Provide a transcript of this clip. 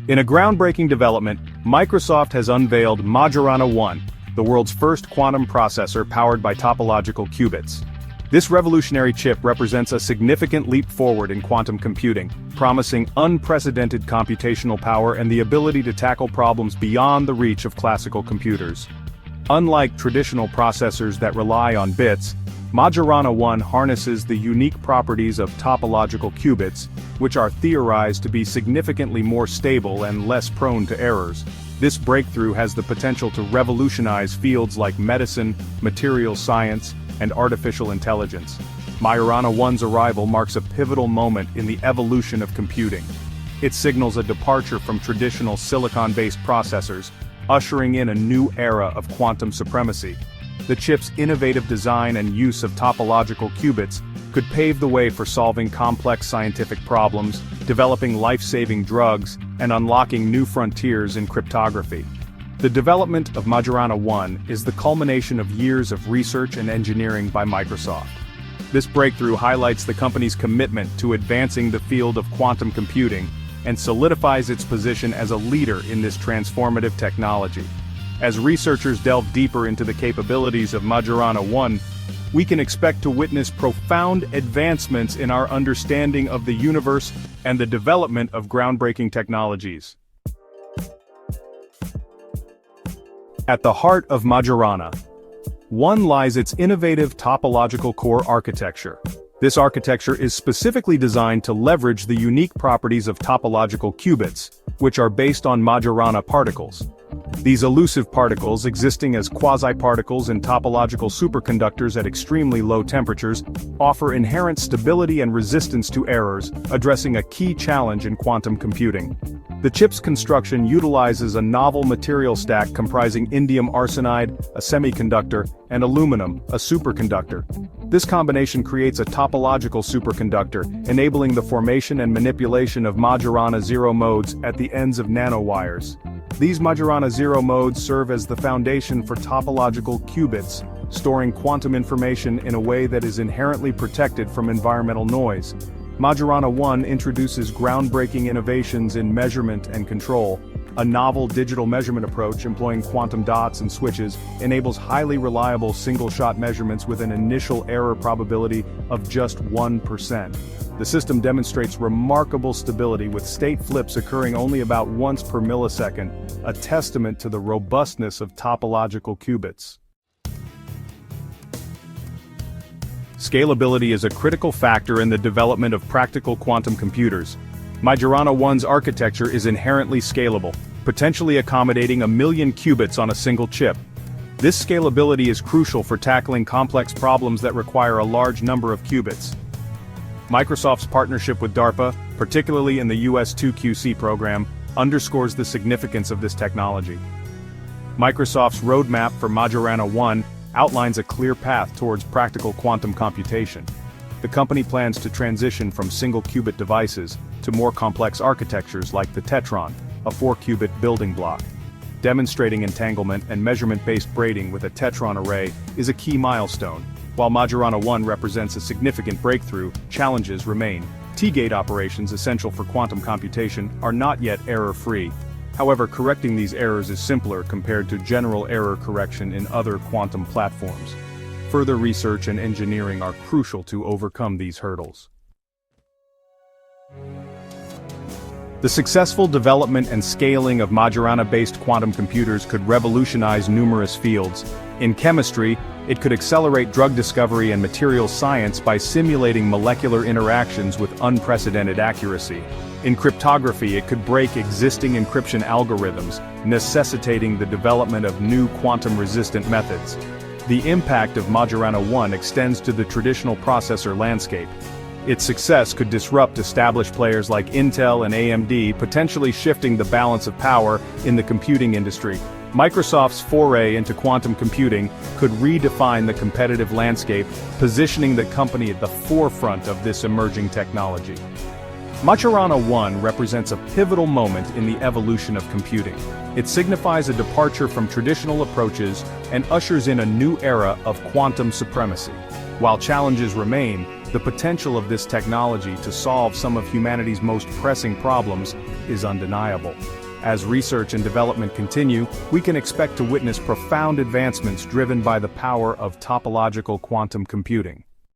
In a groundbreaking development, Microsoft has unveiled Majorana 1, the world's first quantum processor powered by topological qubits. This revolutionary chip represents a significant leap forward in quantum computing, promising unprecedented computational power and the ability to tackle problems beyond the reach of classical computers. Unlike traditional processors that rely on bits, Majorana 1 harnesses the unique properties of topological qubits, which are theorized to be significantly more stable and less prone to errors. This breakthrough has the potential to revolutionize fields like medicine, materials science, and artificial intelligence. Majorana 1's arrival marks a pivotal moment in the evolution of computing. It signals a departure from traditional silicon-based processors, ushering in a new era of quantum supremacy. The chip's innovative design and use of topological qubits could pave the way for solving complex scientific problems, developing life-saving drugs, and unlocking new frontiers in cryptography. The development of Majorana 1 is the culmination of years of research and engineering by Microsoft. This breakthrough highlights the company's commitment to advancing the field of quantum computing and solidifies its position as a leader in this transformative technology. As researchers delve deeper into the capabilities of Majorana 1, we can expect to witness profound advancements in our understanding of the universe and the development of groundbreaking technologies. At the heart of Majorana 1 lies its innovative topological core architecture. This architecture is specifically designed to leverage the unique properties of topological qubits, which are based on Majorana particles. These elusive particles, existing as quasi-particles in topological superconductors at extremely low temperatures, offer inherent stability and resistance to errors, addressing a key challenge in quantum computing. The chip's construction utilizes a novel material stack comprising indium arsenide, a semiconductor, and aluminum, a superconductor. This combination creates a topological superconductor, enabling the formation and manipulation of Majorana zero modes at the ends of nanowires. These Majorana zero modes serve as the foundation for topological qubits, storing quantum information in a way that is inherently protected from environmental noise. Majorana 1 introduces groundbreaking innovations in measurement and control. A novel digital measurement approach employing quantum dots and switches enables highly reliable single-shot measurements with an initial error probability of just 1%. The system demonstrates remarkable stability with state flips occurring only about once per millisecond, a testament to the robustness of topological qubits. Scalability is a critical factor in the development of practical quantum computers. Majorana 1's architecture is inherently scalable, potentially accommodating 1 million qubits on a single chip. This scalability is crucial for tackling complex problems that require a large number of qubits. Microsoft's partnership with DARPA, particularly in the US 2QC program, underscores the significance of this technology. Microsoft's roadmap for Majorana 1 outlines a clear path towards practical quantum computation. The company plans to transition from single-qubit devices to more complex architectures like the tetron, a 4-qubit building block. Demonstrating entanglement and measurement-based braiding with a tetron array is a key milestone. While Majorana 1 represents a significant breakthrough, challenges remain. T-gate operations essential for quantum computation are not yet error-free. However, correcting these errors is simpler compared to general error correction in other quantum platforms. Further research and engineering are crucial to overcome these hurdles. The successful development and scaling of Majorana-based quantum computers could revolutionize numerous fields. In chemistry, it could accelerate drug discovery and materials science by simulating molecular interactions with unprecedented accuracy. In cryptography, it could break existing encryption algorithms, necessitating the development of new quantum-resistant methods. The impact of Majorana 1 extends to the traditional processor landscape. Its success could disrupt established players like Intel and AMD, potentially shifting the balance of power in the computing industry. Microsoft's foray into quantum computing could redefine the competitive landscape, positioning the company at the forefront of this emerging technology. Majorana 1 represents a pivotal moment in the evolution of computing. It signifies a departure from traditional approaches and ushers in a new era of quantum supremacy. While challenges remain, the potential of this technology to solve some of humanity's most pressing problems is undeniable. As research and development continue, we can expect to witness profound advancements driven by the power of topological quantum computing.